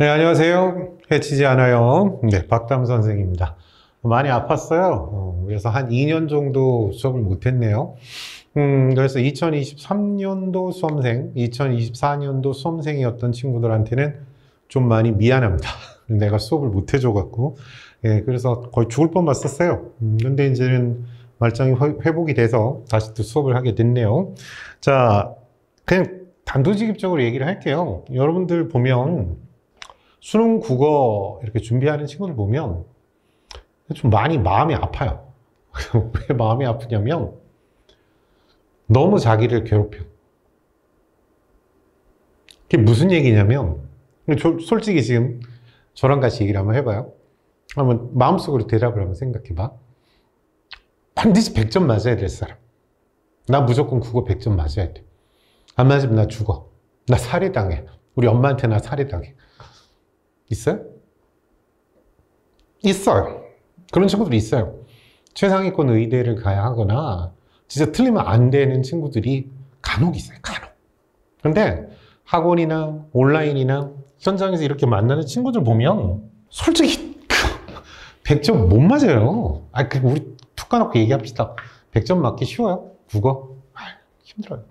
네, 안녕하세요. 해치지 않아요. 네, 박담 선생입니다. 많이 아팠어요. 그래서 한 2년 정도 수업을 못했네요. 그래서 2023년도 수험생, 2024년도 수험생이었던 친구들한테는 좀 많이 미안합니다. 내가 수업을 못 해줘갖고. 예, 그래서 거의 죽을 뻔 봤었어요. 근데 이제는 말짱이 회복이 돼서 다시 또 수업을 하게 됐네요. 자, 그냥 단도직입적으로 얘기를 할게요. 여러분들 보면 수능 국어 이렇게 준비하는 친구들 보면 좀 많이 마음이 아파요. 왜 마음이 아프냐면 너무 자기를 괴롭혀. 그게 무슨 얘기냐면 솔직히 지금 저랑 같이 얘기를 한번 해봐요. 한번 마음속으로 대답을 한번 생각해봐. 반드시 100점 맞아야 될 사람. 나 무조건 국어 100점 맞아야 돼. 안 맞으면 나 죽어. 나 살해당해. 우리 엄마한테 나 살해당해. 있어요? 있어요. 그런 친구들이 있어요. 최상위권 의대를 가야 하거나 진짜 틀리면 안 되는 친구들이 간혹 있어요. 간혹. 근데 학원이나 온라인이나 현장에서 이렇게 만나는 친구들 보면 솔직히 100점 못 맞아요. 우리 툭 까놓고 얘기합시다. 100점 맞기 쉬워요? 국어? 힘들어요.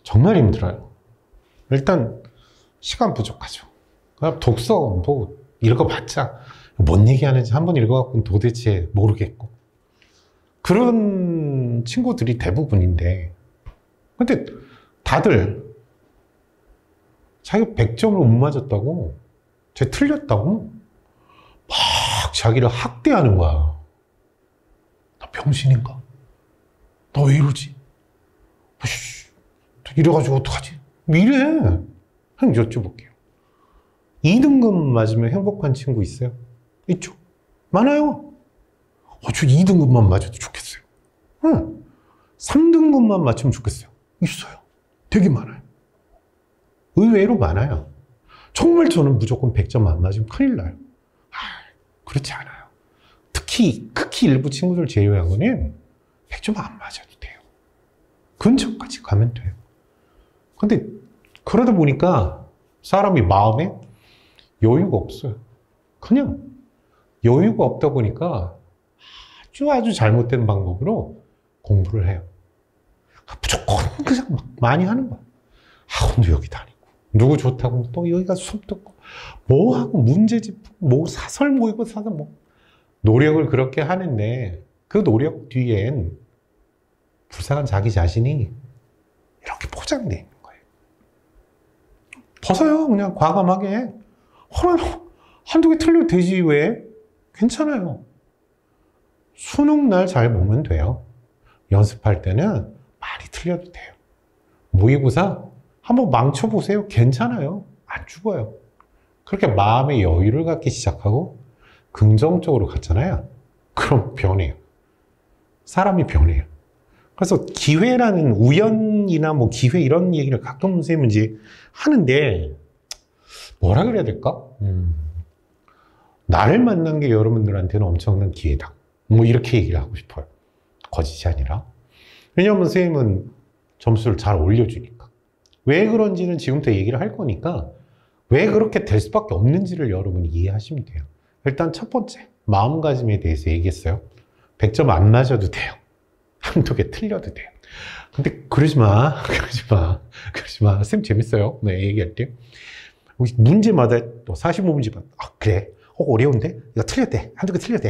정말 힘들어요. 일단 시간 부족하죠. 독서 뭐 읽어봤자 뭔 얘기하는지 한번 읽어갖고는 도대체 모르겠고 그런 친구들이 대부분인데, 근데 다들 자기가 100점을 못 맞았다고, 자기 틀렸다고 막 자기를 학대하는 거야. 나 병신인가? 나 왜 이러지? 이래가지고 어떡하지? 이래. 한번 여쭤볼게요. 2등급 맞으면 행복한 친구 있어요? 있죠? 많아요. 저 2등급만 맞아도 좋겠어요. 3등급만 맞추면 좋겠어요. 있어요. 되게 많아요. 의외로 많아요. 정말 저는 무조건 100점 안 맞으면 큰일 나요. 그렇지 않아요. 특히 극히 일부 친구들 제외하고는 100점 안 맞아도 돼요. 근처까지 가면 돼요. 근데 그러다 보니까 사람이 마음에 여유가 없어요. 그냥 여유가 없다 보니까 아주 잘못된 방법으로 공부를 해요. 무조건 그냥 막 많이 하는 거야. 학원도 여기 다니고, 누구 좋다고 또 여기 가서 수업 듣고, 뭐 하고 문제집, 뭐 사설 모의고 사서 뭐 노력을 그렇게 하는데 그 노력 뒤엔 불쌍한 자기 자신이 이렇게 포장되어 있는 거예요. 벗어요. 그냥 과감하게. 한두 개 틀려도 되지 왜? 괜찮아요. 수능 날 잘 보면 돼요. 연습할 때는 많이 틀려도 돼요. 모의고사 한번 망쳐보세요. 괜찮아요. 안 죽어요. 그렇게 마음의 여유를 갖기 시작하고 긍정적으로 갔잖아요. 그럼 변해요. 사람이 변해요. 그래서 기회라는, 우연이나 뭐 기회 이런 얘기를 가끔 선생님은 이제 하는데 뭐라 그래야 될까? 나를 만난 게 여러분들한테는 엄청난 기회다. 뭐 이렇게 얘기를 하고 싶어요. 거짓이 아니라. 왜냐하면 선생님은 점수를 잘 올려주니까. 왜 그런지는 지금부터 얘기를 할 거니까 왜 그렇게 될 수밖에 없는지를 여러분이 이해하시면 돼요. 일단 첫 번째, 마음가짐에 대해서 얘기했어요. 100점 안 맞아도 돼요. 한두 개 틀려도 돼요. 근데 그러지 마. 쌤 재밌어요. 네, 얘기할 때. 문제마다 또 45문제마다 그래. 어려운데? 이거 틀려도 돼. 한두 개 틀려도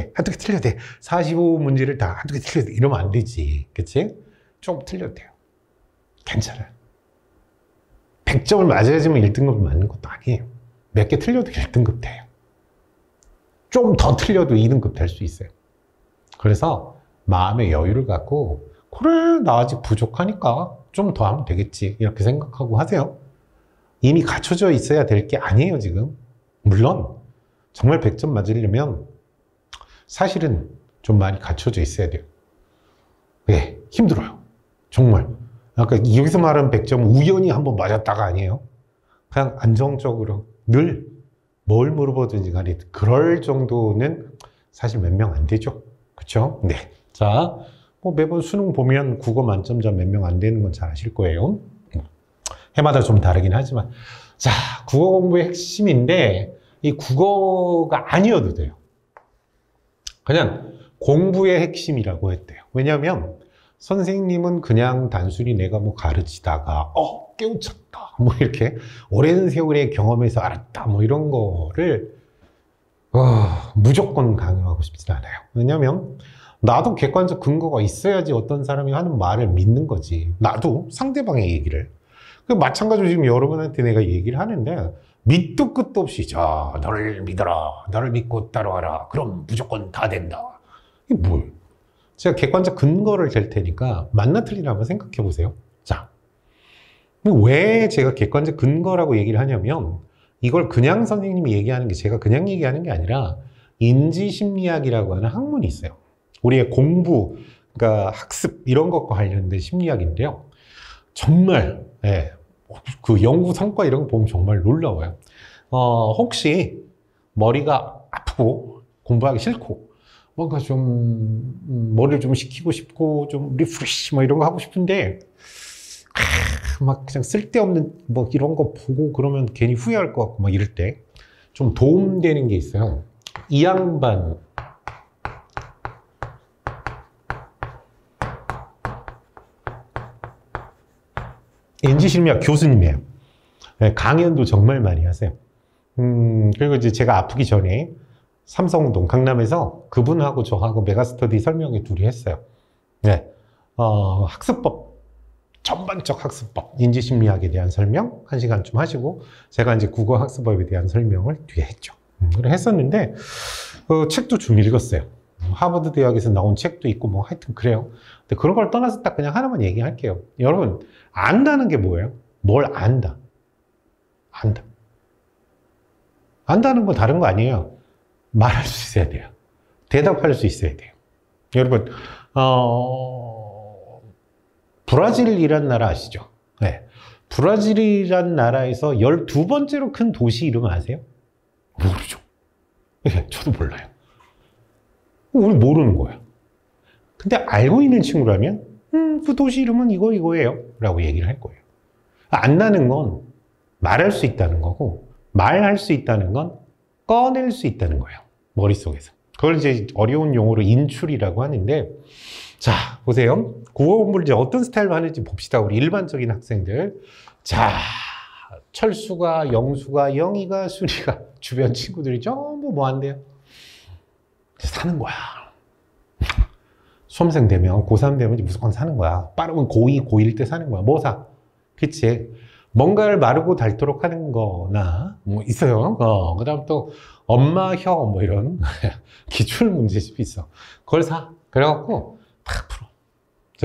돼. 45문제를 다 한두 개 틀려도 돼. 이러면 안 되지. 그치? 좀 틀려도 돼요. 괜찮아요. 100점을 맞아야지만 1등급 맞는 것도 아니에요. 몇 개 틀려도 1등급 돼요. 좀 더 틀려도 2등급 될 수 있어요. 그래서 마음의 여유를 갖고, 그래, 나 아직 부족하니까 좀 더 하면 되겠지. 이렇게 생각하고 하세요. 이미 갖춰져 있어야 될 게 아니에요, 지금. 물론 정말 100점 맞으려면 사실은 좀 많이 갖춰져 있어야 돼요. 네, 힘들어요. 정말. 아까 여기서 말하는 100점 우연히 한번 맞았다가 아니에요. 그냥 안정적으로 늘 뭘 물어보든지 간에 그럴 정도는 사실 몇 명 안 되죠. 그렇죠? 네. 자, 뭐 매번 수능 보면 국어 만점자 몇 명 안 되는 건 잘 아실 거예요. 해마다 좀 다르긴 하지만 자, 국어 공부의 핵심인데 이 국어가 아니어도 돼요. 그냥 공부의 핵심이라고 했대요. 왜냐하면 선생님은 그냥 단순히 내가 뭐 가르치다가 깨우쳤다 뭐 이렇게 오랜 세월의 경험에서 알았다 뭐 이런 거를 무조건 강요하고 싶진 않아요. 왜냐하면 나도 객관적 근거가 있어야지 어떤 사람이 하는 말을 믿는 거지. 나도 상대방의 얘기를. 마찬가지로 지금 여러분한테 내가 얘기를 하는데 밑도 끝도 없이 자, 너를 믿어라. 너를 믿고 따라와라. 그럼 무조건 다 된다. 이게 뭘? 제가 객관적 근거를 댈 테니까 맞나 틀리나 한번 생각해 보세요. 자, 왜 제가 객관적 근거라고 얘기를 하냐면 이걸 그냥 선생님이 얘기하는 게 제가 그냥 얘기하는 게 아니라 인지심리학이라고 하는 학문이 있어요. 우리의 공부, 그러니까 학습 이런 것과 관련된 심리학인데요. 정말 그 연구 성과 이런 거 보면 정말 놀라워요. 혹시 머리가 아프고 공부하기 싫고 뭔가 좀 머리를 좀 식히고 싶고 좀 리프레시 뭐 이런 거 하고 싶은데 막 그냥 쓸데없는 뭐 이런 거 보고 그러면 괜히 후회할 것 같고 막 이럴 때 좀 도움되는 게 있어요. 이 양반 인지심리학 교수님이에요. 강연도 정말 많이 하세요. 그리고 이제 제가 아프기 전에 삼성동 강남에서 그분하고 저하고 메가스터디 설명회 둘이 했어요. 학습법, 전반적 학습법, 인지심리학에 대한 설명 1시간쯤 하시고 제가 이제 국어 학습법에 대한 설명을 뒤에 했죠. 그래 했었는데 책도 좀 읽었어요. 하버드 대학에서 나온 책도 있고 뭐 하여튼 그래요. 근데 그런 걸 떠나서 딱 그냥 하나만 얘기할게요. 여러분, 안다는 게 뭐예요? 뭘 안다? 안다. 안다는 건 다른 거 아니에요. 말할 수 있어야 돼요. 대답할 수 있어야 돼요. 여러분, 브라질이란 나라 아시죠? 네. 브라질이란 나라에서 12번째로 큰 도시 이름 아세요? 모르죠. 네, 저도 몰라요. 우리 모르는 거야. 근데 알고 있는 친구라면 그 도시 이름은 이거예요 라고 얘기를 할 거예요. 안다는 건 말할 수 있다는 거고 말할 수 있다는 건 꺼낼 수 있다는 거예요. 머릿속에서. 그걸 이제 어려운 용어로 인출이라고 하는데 자, 보세요. 국어 공부를 이제 어떤 스타일로 하는지 봅시다. 우리 일반적인 학생들. 자, 철수가, 영수가, 영희가, 순이가 주변 친구들이 전부 뭐 한대요? 사는 거야. 수험생 되면 고3 되면 무조건 사는 거야. 빠르면 고2, 고1 때 사는 거야. 뭐 사? 그치? 뭔가를 마르고 닳도록 하는 거나 뭐 있어요. 그 다음 또 엄마, 형 뭐 이런 기출 문제집이 있어. 그걸 사. 그래갖고 탁 풀어.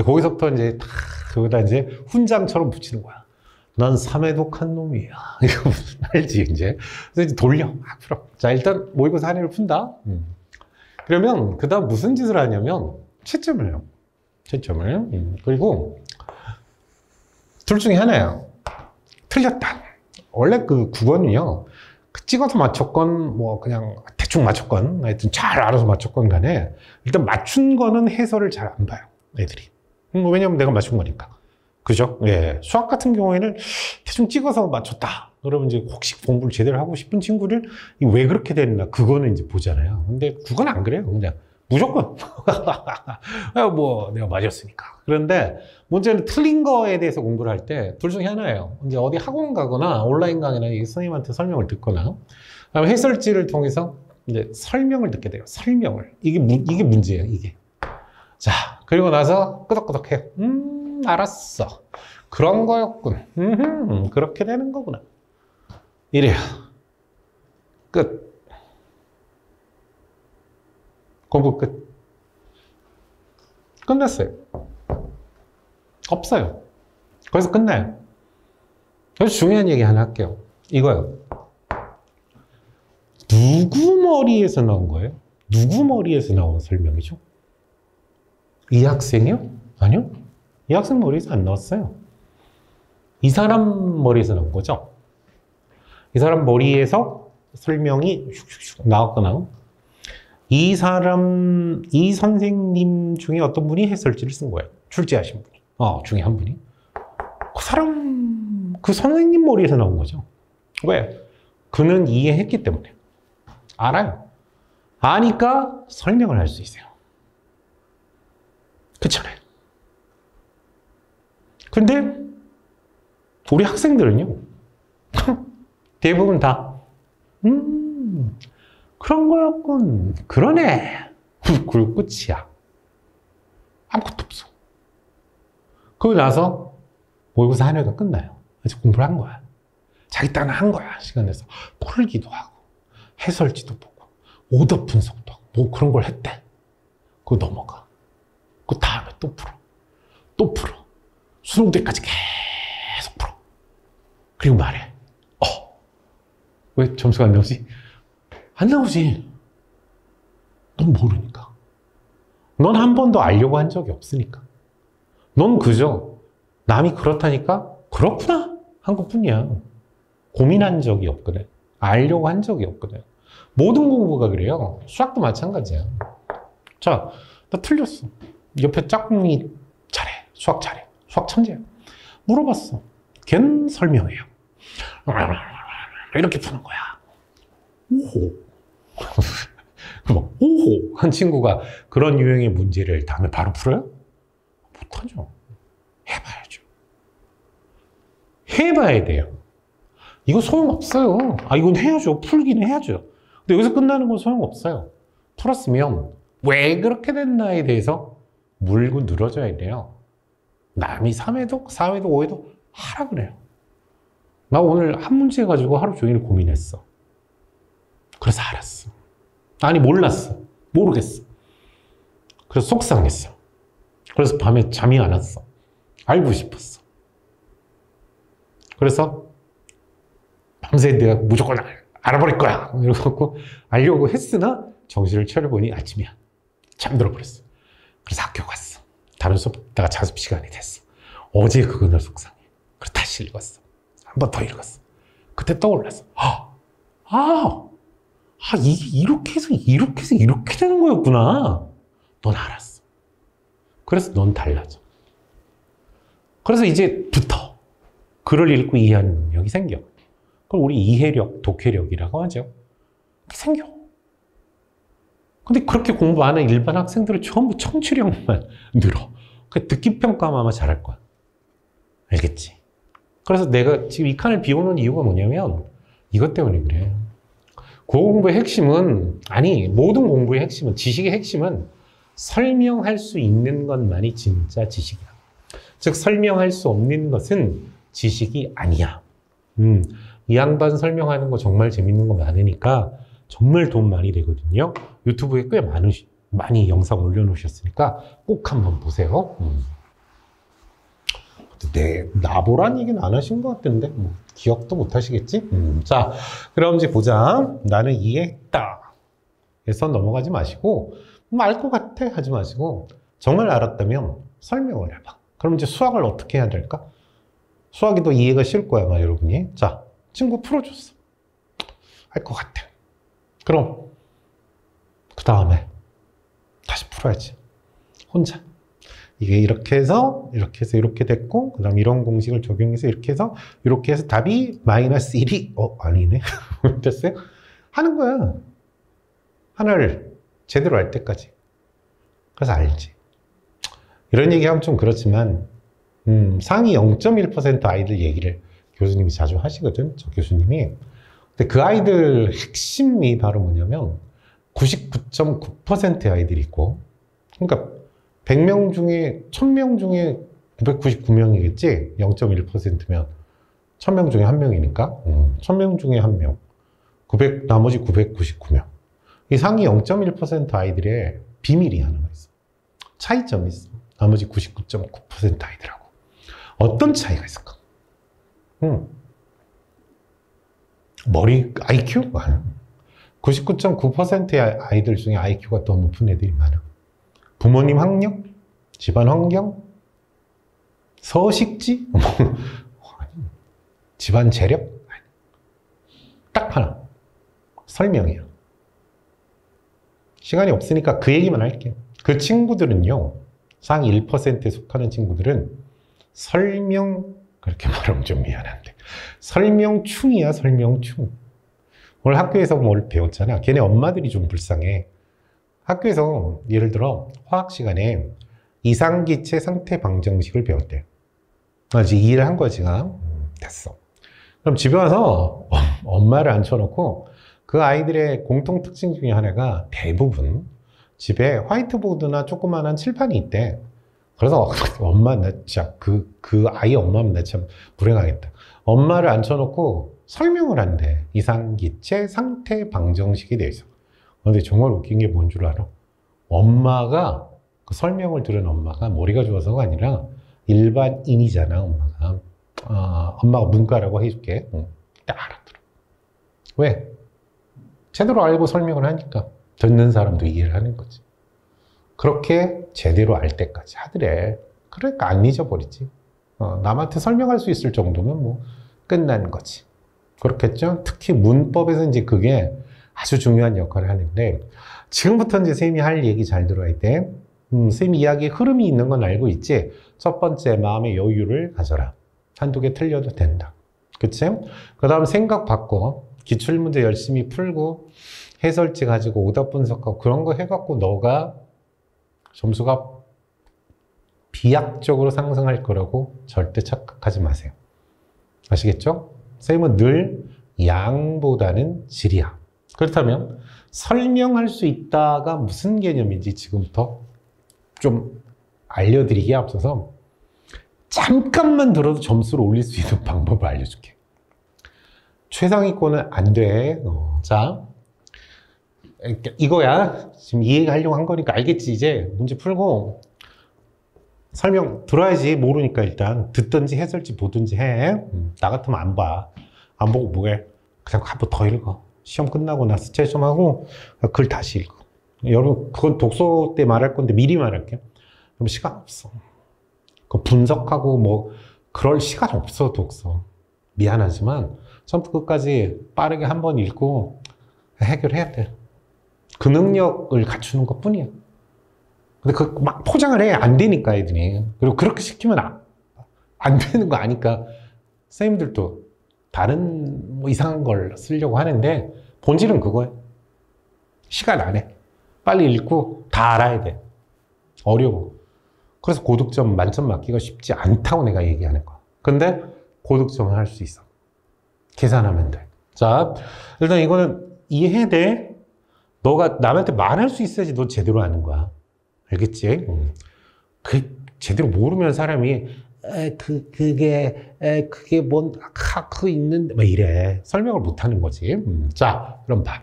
거기서부터 이제 탁 거기다 이제 훈장처럼 붙이는 거야. 난 삼해독한 놈이야. 이거 무슨 알지 이제. 그래서 이제 돌려 막 풀어. 자, 일단 모의고사 한 해를 푼다. 그러면 그 다음 무슨 짓을 하냐면 채점을 해요. 채점을. 그리고 둘 중에 하나예요. 틀렸다. 원래 그 국어는요, 찍어서 맞췄건, 뭐, 그냥 대충 맞췄건, 하여튼 잘 알아서 맞췄건 간에, 일단 맞춘 거는 해설을 잘 안 봐요, 애들이. 왜냐면 내가 맞춘 거니까. 그죠? 예. 수학 같은 경우에는 대충 찍어서 맞췄다. 그러면 이제 혹시 공부를 제대로 하고 싶은 친구를 왜 그렇게 됐나, 그거는 이제 보잖아요. 근데 국어는 안 그래요. 그냥 무조건. 뭐, 내가 맞았으니까. 그런데 문제는 틀린 거에 대해서 공부를 할 때 둘 중에 하나예요. 이제 어디 학원 가거나 온라인 강의나 선생님한테 설명을 듣거나 해설지를 통해서 이제 설명을 듣게 돼요. 설명을. 이게 문제예요, 이게. 자, 그리고 나서 끄덕끄덕 해요. 알았어. 그런 거였군. 그렇게 되는 거구나. 이래요. 끝. 공부 끝. 끝났어요. 없어요. 거기서 끝나요. 그래서 중요한 얘기 하나 할게요. 이거요. 누구 머리에서 나온 거예요? 누구 머리에서 나온 설명이죠? 이 학생이요? 아니요. 이 학생 머리에서 안 나왔어요. 이 사람 머리에서 나온 거죠. 이 사람 머리에서 설명이 슉슉슉 나왔거나 이 선생님 중에 어떤 분이 해설지를 쓴 거예요. 출제하신 분이. 중에 한 분이. 그 선생님 머리에서 나온 거죠. 왜? 그는 이해했기 때문에. 알아요. 아니까 설명을 할 수 있어요. 그렇잖아요. 근데 우리 학생들은요. 대부분 다 그런 거였군. 그러네. 그리고 끝이야. 아무것도 없어. 그러고 나서 모의고사 한 회가 끝나요. 이제 공부를 한 거야. 자기 딴을 한 거야. 시간 내서 풀기도 하고 해설지도 보고 오답 분석도 하고 뭐 그런 걸 했대. 그거 넘어가. 그 다음에 또 풀어. 또 풀어. 수능 때까지 계속 풀어. 그리고 말해. 왜 점수가 안 나오지? 안 나오지. 넌 모르니까. 넌 한 번도 알려고 한 적이 없으니까. 넌 그저 남이 그렇다니까 그렇구나 한 것뿐이야. 고민한 적이 없거든. 알려고 한 적이 없거든. 모든 공부가 그래요. 수학도 마찬가지야. 자, 나 틀렸어. 옆에 짝꿍이 잘해. 수학 잘해. 수학 천재야. 물어봤어. 걔는 설명해요. 이렇게 푸는 거야. 오호. 뭐, 오호. 한 친구가 그런 유형의 문제를 다음에 바로 풀어요? 못하죠. 해봐야죠. 해봐야 돼요. 이거 소용없어요. 이건 해야죠. 풀기는 해야죠. 근데 여기서 끝나는 건 소용없어요. 풀었으면 왜 그렇게 됐나에 대해서 물고 늘어져야 돼요. 남이 3회도, 4회도, 5회도 하라 그래요. 나 오늘 한 문제 가지고 하루 종일 고민했어. 그래서 알았어. 아니, 몰랐어. 모르겠어. 그래서 속상했어. 그래서 밤에 잠이 안 왔어. 알고 싶었어. 그래서 밤새 내가 무조건 알아버릴 거야. 이러고 알려고 했으나 정신을 차려보니 아침이야. 잠들어 버렸어. 그래서 학교 갔어. 다른 수업 듣다가 자습 시간이 됐어. 어제 그거는 속상해. 그래서 다시 읽었어. 한 번 더 읽었어. 그때 떠올랐어. 이게 이렇게 해서 이렇게 되는 거였구나. 넌 알았어. 그래서 넌 달라져. 그래서 이제부터 글을 읽고 이해하는 능력이 생겨. 그걸 우리 이해력, 독해력이라고 하죠. 그게 생겨. 근데 그렇게 공부하는 일반 학생들은 전부 청취력만 늘어. 그 듣기평가만 아마 잘할 거야. 알겠지? 그래서 내가 지금 이 칸을 비우는 이유가 뭐냐면 이것 때문에 그래. 국어 공부의 핵심은, 모든 공부의 핵심은, 지식의 핵심은 설명할 수 있는 것만이 진짜 지식이야. 즉, 설명할 수 없는 것은 지식이 아니야. 이 양반 설명하는 거 정말 재밌는 거 많으니까 정말 돈 많이 되거든요. 유튜브에 꽤 많이 영상 올려놓으셨으니까 꼭 한번 보세요. 나보란 얘기는 안 하신 것 같은데 기억도 못 하시겠지? 자, 그럼 이제 보자. 나는 이해했다 해서 넘어가지 마시고 알 것 같아 하지 마시고 정말 알았다면 설명을 해봐. 그럼 이제 수학을 어떻게 해야 될까? 수학이 더 이해가 쉬울 거야 아마 여러분이. 자, 친구 풀어줬어. 알 것 같아. 그럼 그 다음에 다시 풀어야지. 혼자. 이게 이렇게 해서 이렇게 됐고, 그 다음 이런 공식을 적용해서 이렇게 해서 답이 마이너스 1이 아니네. 됐어요? 하는 거야. 하나를 제대로 알 때까지. 그래서 알지. 이런 얘기하면 좀 그렇지만 상위 0.1% 아이들 얘기를 교수님이 자주 하시거든. 저 교수님이. 근데 그 아이들 핵심이 바로 뭐냐면 99.9%의 아이들이 있고, 그러니까 100명 중에 1000명 중에 999명이겠지? 0.1%면 1000명 중에 1명이니까 1000명 중에 1명, 나머지 999명. 이 상위 0.1% 아이들의 비밀이 하나가 있어. 차이점이 있어. 나머지 99.9% 아이들하고. 어떤 차이가 있을까? 머리 IQ? 99.9%의 아이들 중에 IQ가 더 높은 애들이 많아. 부모님 학력? 집안 환경? 서식지? 집안 재력? 딱 하나. 설명이야. 시간이 없으니까 그 얘기만 할게요. 그 친구들은요, 상위 1%에 속하는 친구들은 설명, 그렇게 말하면 좀 미안한데, 설명충이야, 설명충. 오늘 학교에서 뭘 배웠잖아. 걔네 엄마들이 좀 불쌍해. 학교에서 예를 들어 화학 시간에 이상기체 상태 방정식을 배웠대. 이제 이해를 한 거야, 지금. 됐어. 그럼 집에 와서 엄마를 앉혀놓고 그 아이들의 공통 특징 중에 하나가 대부분 집에 화이트보드나 조그만한 칠판이 있대. 그래서 엄마, 나 진짜 그 아이 엄마면 나 참 불행하겠다. 엄마를 앉혀놓고 설명을 한대. 이상기체 상태 방정식이 돼 있어. 근데 정말 웃긴 게 뭔 줄 알아? 엄마가, 그 설명을 들은 엄마가 머리가 좋아서가 아니라 일반인이잖아, 엄마가. 엄마가 문과라고 해줄게. 딱 알아들어. 왜? 제대로 알고 설명을 하니까 듣는 사람도 이해를 하는 거지. 그렇게 제대로 알 때까지 하더래. 그러니까 안 잊어버리지. 남한테 설명할 수 있을 정도면 뭐 끝나는 거지. 그렇겠죠? 특히 문법에서 이제 그게 아주 중요한 역할을 하는데, 지금부터 이제 쌤이 할 얘기 잘 들어야 돼. 쌤 이야기에 흐름이 있는 건 알고 있지? 첫 번째, 마음의 여유를 가져라. 한두 개 틀려도 된다. 그치? 그 다음 생각 바꿔. 기출문제 열심히 풀고 해설지 가지고 오답 분석하고 그런 거 해갖고 너가 점수가 비약적으로 상승할 거라고 절대 착각하지 마세요. 아시겠죠? 쌤은 늘 양보다는 질이야. 그렇다면 설명할 수 있다가 무슨 개념인지 지금부터 좀 알려드리기에 앞서서 잠깐만 들어도 점수를 올릴 수 있는 방법을 알려줄게. 최상위권은 안 돼. 자, 이거야. 지금 이해하려고 한 거니까 알겠지. 이제 문제 풀고 설명 들어야지. 모르니까 일단 듣든지 해설지 보든지 해. 나 같으면 안 봐. 안 보고 뭐해. 그냥 한번 더 읽어. 시험 끝나고 나 스테이션 하고 글 다시 읽어. 여러분 그건 독서 때 말할 건데 미리 말할게. 그럼 시간 없어. 그 분석하고 뭐 그럴 시간 없어. 독서. 미안하지만 처음부터 끝까지 빠르게 한번 읽고 해결해야 돼. 그 능력을 갖추는 것 뿐이야. 근데 그 막 포장을 해. 안 되니까 애들이. 그리고 그렇게 시키면 안 되는 거 아니까 선생님들도 다른 뭐 이상한 걸 쓰려고 하는데 본질은 그거야. 시간 안 해. 빨리 읽고 다 알아야 돼. 어려워. 그래서 고득점 만점 맞기가 쉽지 않다고 내가 얘기하는 거야. 근데 고득점은 할 수 있어. 계산하면 돼. 자, 일단 이거는 이해해야 돼. 너가 남한테 말할 수 있어야지 너 제대로 아는 거야. 알겠지? 제대로 모르면 사람이 그게 뭔 그 있는데 막 이래. 설명을 못 하는 거지. 자, 그럼 봐.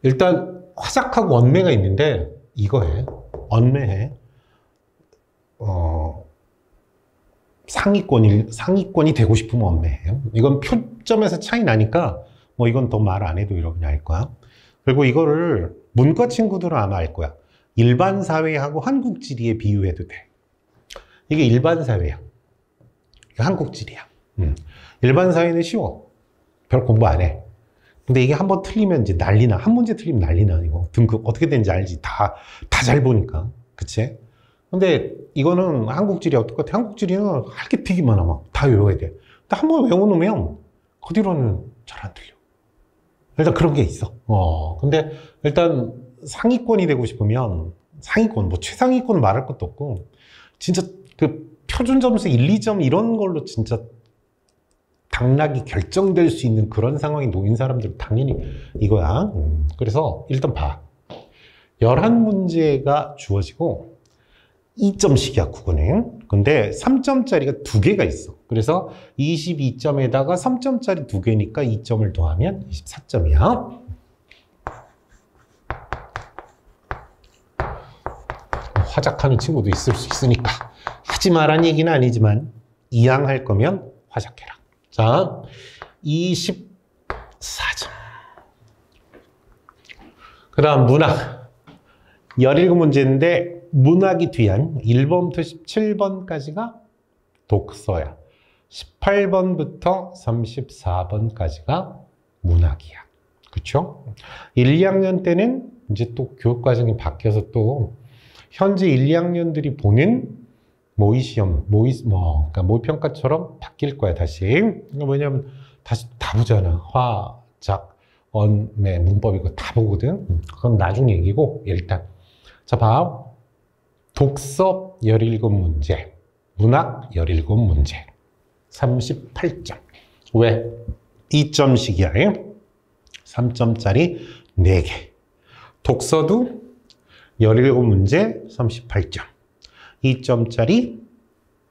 일단 화작하고 언매가 있는데 이거해. 언매해. 상위권이 되고 싶으면 언매해요. 이건 표점에서 차이 나니까 뭐 이건 더 말 안 해도 여러분이 알 거야. 그리고 이거를 문과 친구들은 아마 알 거야. 일반 사회하고 한국 지리에 비유해도 돼. 이게 일반 사회야. 한국 지리야. 일반 사회는 쉬워. 별 공부 안 해. 근데 이게 한번 틀리면 이제 난리나. 한 문제 틀리면 난리나. 이거 등급 어떻게 되는지 알지. 다 잘 보니까. 그치? 근데 이거는 한국 지리 어떨 것 같아? 한국 지리는 할 게 되게 많아. 막 다 외워야 돼. 근데 한번 외워놓으면 그 뒤로는 잘 안 틀려. 일단 그런 게 있어. 근데 일단 상위권이 되고 싶으면 상위권, 뭐 최상위권 말할 것도 없고 진짜 그 표준 점수 1, 2점 이런 걸로 진짜 당락이 결정될 수 있는 그런 상황에 놓인 사람들은 당연히 이거야. 그래서 일단 봐. 11문제가 주어지고 2점씩이야, 국어는. 근데 3점짜리가 2개가 있어. 그래서 22점에다가 3점짜리 2개니까 2점을 더하면 24점이야. 화작하는 친구도 있을 수 있으니까 하지 말란 얘기는 아니지만 이왕할 거면 화작해라. 자, 24점. 그 다음 문학. 17문제인데 문학이 뒤한 1번부터 17번까지가 독서야. 18번부터 34번까지가 문학이야. 그쵸? 1, 2학년 때는 이제 또 교육과정이 바뀌어서 또 현재 1, 2학년들이 보는 모의시험, 그러니까 모의평가처럼 바뀔 거야, 다시. 왜냐면 다시 다 보잖아. 화, 작, 언, 매, 문법 이거 다 보거든. 그건 나중 얘기고, 일단. 자, 봐. 독서 17문제, 문학 17문제. 38점. 왜? 2점씩이야. 3점짜리 4개. 독서도 17문제 38점. 2점짜리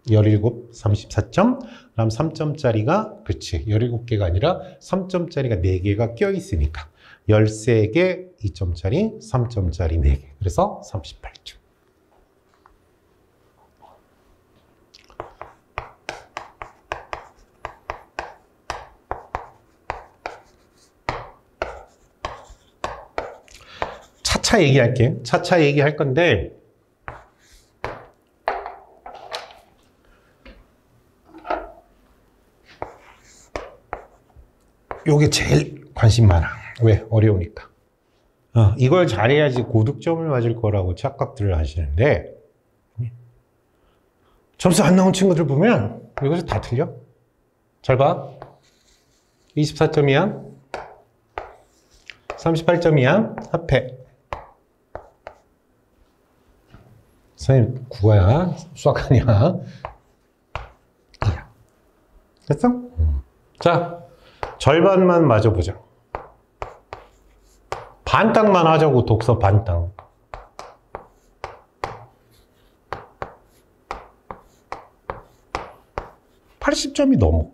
17, 34점. 그다음 3점짜리가, 그치, 17개가 아니라 3점짜리가 4개가 껴있으니까 13개, 2점짜리, 3점짜리 4개. 그래서 38점. 차차 얘기할게. 차차 얘기할 건데, 요게 제일 관심 많아. 왜? 어려우니까. 이걸 잘해야지 고득점을 맞을 거라고 착각들을 하시는데, 점수 안 나온 친구들 보면 이것을 다 틀려. 잘 봐. 24점이야. 38점이야. 합해. 선생님 국어야. 수학 아니야. 됐어? 자, 절반만 맞아보자. 반땅만 하자고. 독서 반땅. (80점이) 넘어.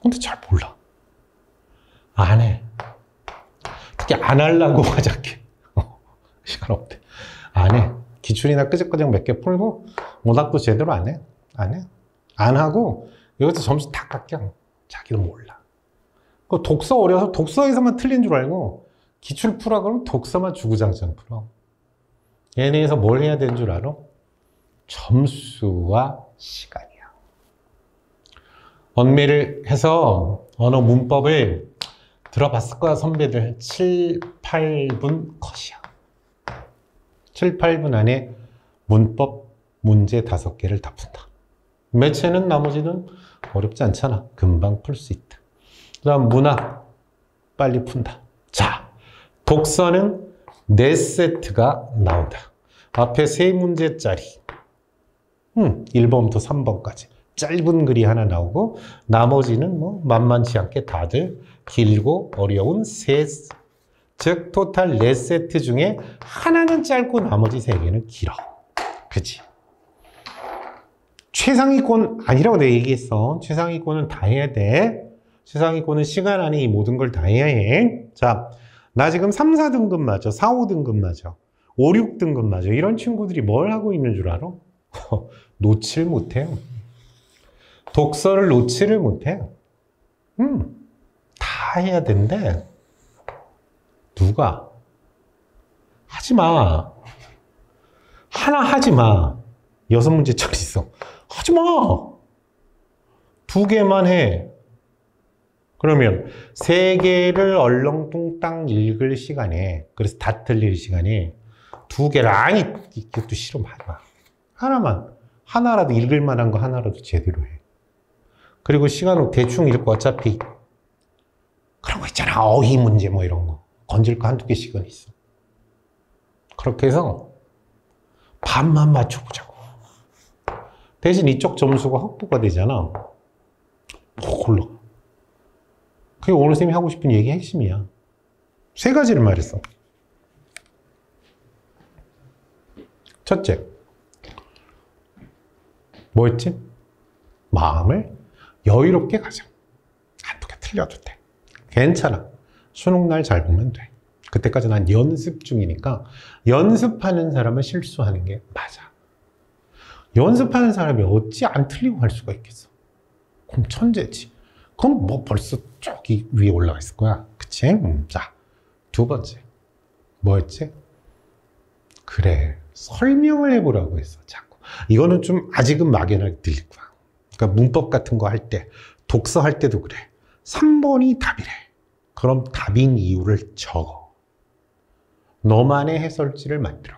근데 잘 몰라. 안 해. 특히 안 하려고 하자게. 시간 없대. 안 해. 기출이나 끄적끄적 몇 개 풀고 문학도 제대로 안 해. 안 해. 안 하고 여기서 점수 다 깎여. 자기는 몰라. 그 독서 어려서 독서에서만 틀린 줄 알고 기출 풀어 그러면 독서만 주구장창 풀어. 얘네에서 뭘 해야 되는 줄 알아? 점수와 시간이야. 언미를 해서 언어 문법을 들어봤을 거야, 선배들. 7, 8분 컷이야. 7, 8분 안에 문법 문제 5개를 다 푼다. 매체는 나머지는 어렵지 않잖아. 금방 풀 수 있다. 그 다음 문학 빨리 푼다. 자, 독서는 4세트가 나온다. 앞에 3문제짜리 1번부터 3번까지 짧은 글이 하나 나오고, 나머지는 뭐 만만치 않게 다들 길고 어려운 즉 토탈 4세트 중에 하나는 짧고 나머지 3개는 길어. 그치? 최상위권 아니라고 내가 얘기했어. 최상위권은 다 해야 돼. 최상위권은 시간 안에 이 모든 걸 다 해야 해. 자, 나 지금 3, 4등급 맞아. 4, 5등급 맞아. 5, 6등급 맞아. 이런 친구들이 뭘 하고 있는 줄 알아? 놓지를 못해요. 독서를 놓지를 못해요. 다 해야 된대. 누가? 하지 마. 하나 하지 마. 6문제짜리 있어. 하지 마. 2개만 해. 그러면 3개를 얼렁뚱땅 읽을 시간에, 그래서 다 틀릴 시간에 2개를, 아니, 이것도 싫으면 하지 마. 하나라도 읽을 만한 거 하나라도 제대로 해. 그리고 시간을 대충 읽고, 어차피 그런 거 있잖아. 어휘 문제 뭐 이런 거. 건질 거 1, 2개씩은 있어. 그렇게 해서 반만 맞춰보자고. 대신 이쪽 점수가 확보가 되잖아. 골라. 그게 오늘 쌤이 하고 싶은 얘기의 핵심이야. 3가지를 말했어. 첫째, 뭐였지? 마음을 여유롭게 가져. 1, 2개 틀려도 돼. 괜찮아. 수능날 잘 보면 돼. 그때까지 난 연습 중이니까 연습하는 사람은 실수하는 게 맞아. 연습하는 사람이 어찌 안 틀리고 할 수가 있겠어? 그럼 천재지. 그럼 뭐 벌써 저기 위에 올라가 있을 거야. 그치? 자, 2번째. 뭐였지? 그래, 설명을 해보라고 했어, 자꾸. 이거는 좀 아직은 막연하게 들릴 거야. 그러니까 문법 같은 거 할 때, 독서 할 때도 그래. 3번이 답이래. 그럼 답인 이유를 적어. 너만의 해설지를 만들어.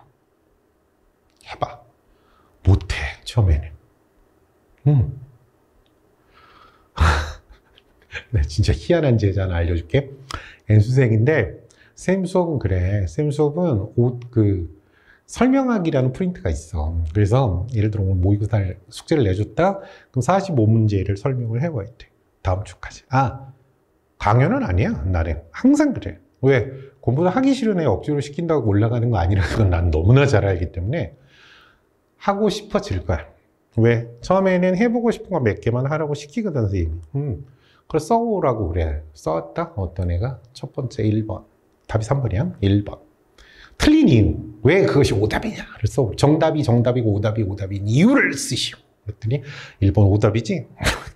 해봐. 못해, 처음에는. 네, 진짜 희한한 제자 하나 알려줄게. N수생인데, 쌤 수업은 그래. 쌤 수업은 설명하기라는 프린트가 있어. 그래서 예를 들어 오늘 모의고사 숙제를 내줬다? 그럼 45문제를 설명을 해와야 돼. 다음 주까지. 강연은 아니야, 나는. 항상 그래. 왜? 공부를 하기 싫은 애 억지로 시킨다고 올라가는 거 아니라는 건 난 너무나 잘 알기 때문에 하고 싶어질 거야. 왜? 처음에는 해보고 싶은 거 몇 개만 하라고 시키거든, 선생님이. 그걸 써오라고 그래. 써왔다? 어떤 애가? 첫 번째 1번. 답이 3번이야? 1번. 틀린 이유. 왜 그것이 오답이냐? 그래서 정답이고 오답인 이유를 쓰시오. 그랬더니 1번 오답이지?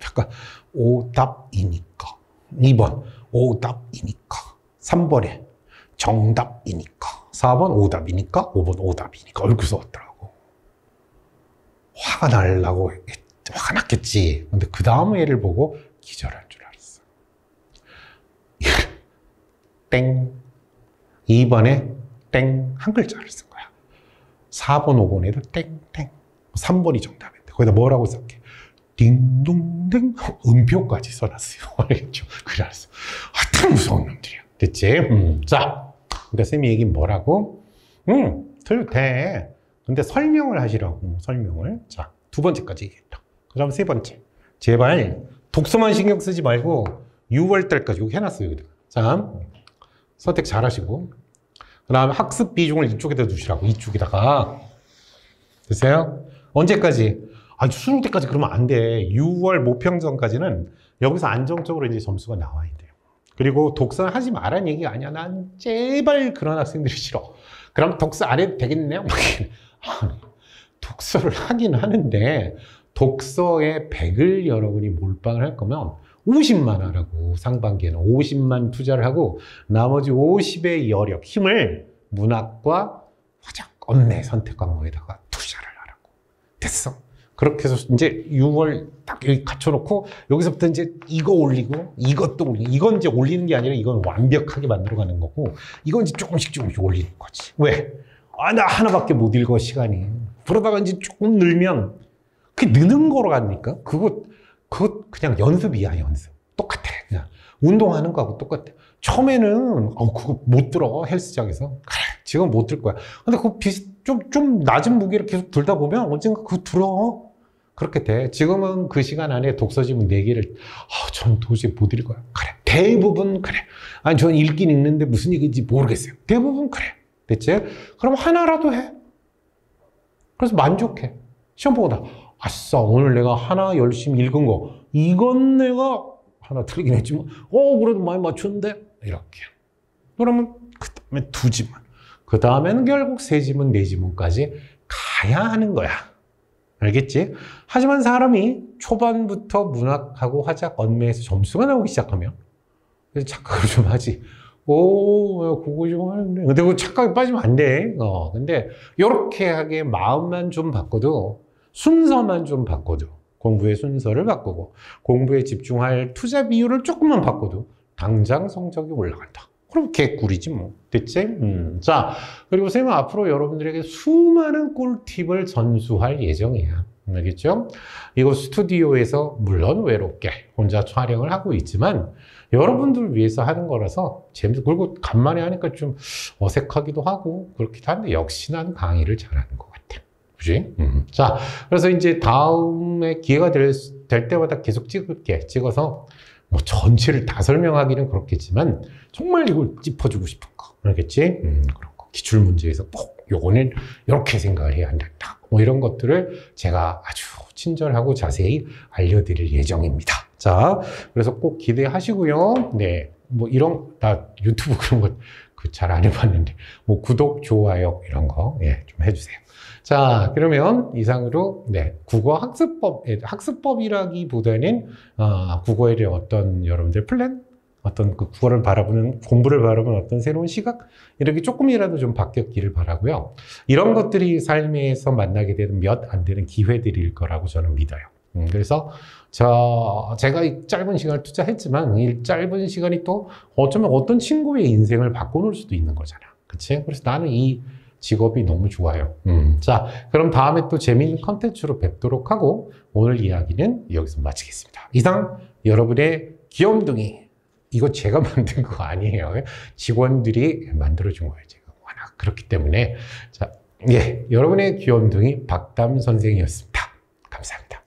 약간 오답이니까. 2번 오답이니까. 3번에 정답이니까. 4번 오답이니까. 5번 오답이니까. 이렇게 써왔더라고. 화가 났겠지. 근데 그 다음 애를 보고 기절할 줄 알았어. 땡. 2번에 땡. 한 글자를 쓴 거야. 4번, 5번에도 땡. 3번이 정답인데 거기다 뭐라고 썼게? 딩동댕 음표까지 써놨어요. 알겠죠? 그래 알았어. 참 무서운 놈들이야. 됐지? 자, 그러니까 쌤이 얘기 뭐라고? 틀려도 돼. 근데 설명을 하시라고. 설명을. 자, 2번째까지 얘기했다. 그 다음 3번째. 제발 독서만 신경 쓰지 말고 6월달까지 여기 해놨어요. 여기다. 자, 선택 잘 하시고. 그 다음에 학습 비중을 이쪽에다 두시라고. 이쪽에다가. 됐어요? 언제까지? 수능 때까지 그러면 안 돼. 6월 모평전까지는 여기서 안정적으로 이제 점수가 나와야 돼요. 그리고 독서는 하지 말라는 얘기가 아니야. 난 제발 그런 학생들이 싫어. 그럼 독서 안 해도 되겠네요? 독서를 하긴 하는데 독서에 100을 여러분이 몰빵을 할 거면 50만 하라고. 상반기에는 50만 투자를 하고 나머지 50의 여력, 힘을 문학과 화작, 언매 선택 과목에다가 투자를 하라고. 됐어. 그렇게 해서 이제 6월 딱 여기 갖춰놓고 여기서부터 이제 이거 올리고 이것도 올리고. 이건 이제 올리는 게 아니라 이건 완벽하게 만들어가는 거고 이건 이제 조금씩 올리는 거지. 왜? 나 하나밖에 못 읽어 시간이. 그러다가 이제 조금 늘면 그게 느는 거로 갑니까? 그거 그냥 연습이야, 연습. 똑같아. 그냥 운동하는 거하고 똑같아. 처음에는 그거 못 들어, 헬스장에서. 그래, 지금 못 들 거야. 근데 그거 좀 낮은 무게를 계속 들다 보면 언젠가 그거 들어. 그렇게 돼. 지금은 그 시간 안에 독서지문 4개를 전 도저히 못 읽어요. 그래. 대부분 그래. 전 읽긴 읽는데 무슨 얘기인지 모르겠어요. 대부분 그래. 됐지? 그럼 하나라도 해. 그래서 만족해. 시험 보고 아싸, 오늘 내가 하나 열심히 읽은 거. 이건 내가 하나 틀리긴 했지만, 그래도 많이 맞췄는데? 이렇게. 그러면 그 다음에 2지문. 그 다음에는 결국 3지문, 4지문까지 가야 하는 거야. 알겠지? 하지만 사람이 초반부터 문학하고 화작, 언매에서 점수가 나오기 시작하면, 그래서 착각을 좀 하지. 그거 좀 하는데. 근데 그 착각에 빠지면 안 돼. 근데, 요렇게 하게 마음만 좀 바꿔도, 순서만 좀 바꿔도, 공부의 순서를 바꾸고, 공부에 집중할 투자 비율을 조금만 바꿔도, 당장 성적이 올라간다. 그럼 개꿀이지 뭐. 됐지? 자, 그리고 쌤은 앞으로 여러분들에게 수많은 꿀팁을 전수할 예정이야. 알겠죠? 이거 스튜디오에서 물론 외롭게 혼자 촬영을 하고 있지만 여러분들을 위해서 하는 거라서 재밌어. 그리고 간만에 하니까 좀 어색하기도 하고 그렇기도 한데 역시 난 강의를 잘하는 것 같아. 그지? 자, 그래서 이제 다음에 기회가 될 때마다 계속 찍을게. 찍어서 뭐 전체를 다 설명하기는 그렇겠지만 정말 이걸 짚어주고 싶은 거. 알겠지? 그런 거. 기출문제에서 꼭 요거는 이렇게 생각을 해야 한다. 뭐 이런 것들을 제가 아주 친절하고 자세히 알려드릴 예정입니다. 자, 그래서 꼭 기대하시고요. 네. 뭐 나 유튜브 그런 거 잘 안 해봤는데, 뭐 구독, 좋아요, 이런 거, 좀 해주세요. 자, 그러면 이상으로, 국어 학습법이라기보다는, 국어에 대한 어떤 여러분들 플랜? 어떤 그 국어를 바라보는, 공부를 바라보는 어떤 새로운 시각? 이렇게 조금이라도 좀 바뀌었기를 바라고요. 이런 것들이 삶에서 만나게 되는 몇 안 되는 기회들일 거라고 저는 믿어요. 그래서 제가 이 짧은 시간을 투자했지만 이 짧은 시간이 또 어쩌면 어떤 친구의 인생을 바꿔놓을 수도 있는 거잖아. 그치? 그래서 나는 이 직업이 너무 좋아요. 자, 그럼 다음에 또 재미있는 컨텐츠로 뵙도록 하고 오늘 이야기는 여기서 마치겠습니다. 이상 여러분의 귀염둥이, 이거 제가 만든 거 아니에요. 직원들이 만들어준 거예요. 제가 워낙 그렇기 때문에. 자, 예, 여러분의 귀염둥이 박담 선생이었습니다. 감사합니다.